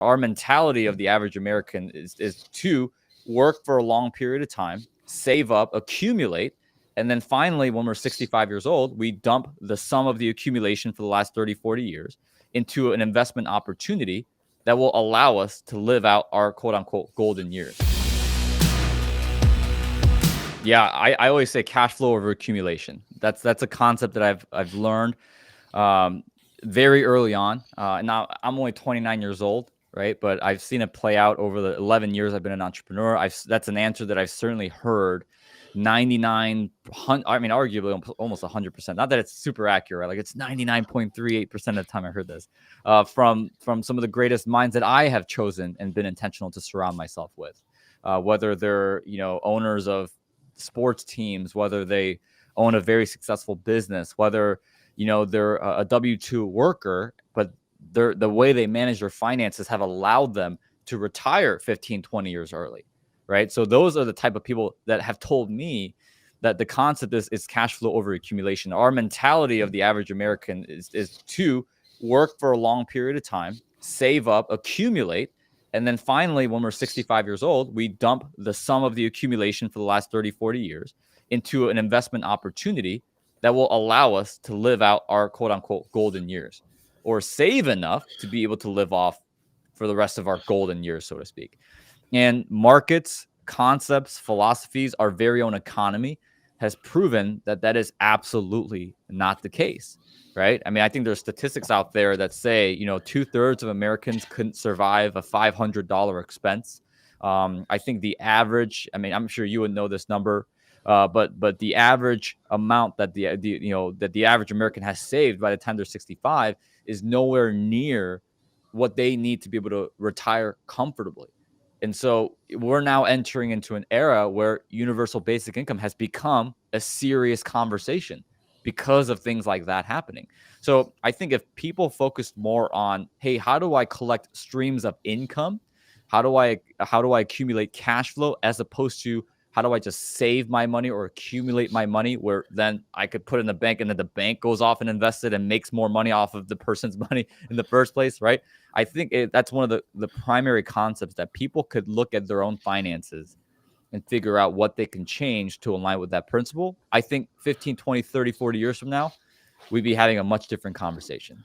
our mentality of the average American is to work for a long period of time, save up, accumulate, and then finally, when we're 65 years old, we dump the sum of the accumulation for the last 30, 40 years into an investment opportunity that will allow us to live out our quote unquote golden years. Yeah, I always say cash flow over accumulation. That's a concept that I've learned very early on. Now I'm only 29 years old, right? But I've seen it play out over the 11 years I've been an entrepreneur. That's an answer that I've certainly heard 99, I mean, arguably almost 100%. Not that it's super accurate, like it's 99.38% of the time I heard this from some of the greatest minds that I have chosen and been intentional to surround myself with, whether they're owners of sports teams, whether they own a very successful business, whether they're a W-2 worker, but the way they manage their finances have allowed them to retire 15, 20 years early, right? So those are the type of people that have told me that the concept is cash flow over accumulation. Our mentality of the average American is to work for a long period of time, save up, accumulate, and then finally, when we're 65 years old, we dump the sum of the accumulation for the last 30, 40 years into an investment opportunity that will allow us to live out our quote unquote golden years, or save enough to be able to live off for the rest of our golden years, so to speak. And markets, concepts, philosophies, our very own economy has proven that that is absolutely not the case, right? I mean, I think there's statistics out there that say, 2/3 of Americans couldn't survive a $500 expense. I think the average, I mean, I'm sure you would know this number, but the average amount that the average American has saved by the time they're 65 is nowhere near what they need to be able to retire comfortably. And so we're now entering into an era where universal basic income has become a serious conversation because of things like that happening. So I think if people focused more on, hey, how do I collect streams of income? How do I accumulate cash flow, as opposed to how do I just save my money or accumulate my money, where then I could put in the bank and then the bank goes off and invests it and makes more money off of the person's money in the first place, right? I think that's one of the primary concepts, that people could look at their own finances and figure out what they can change to align with that principle. I think 15, 20, 30, 40 years from now, we'd be having a much different conversation.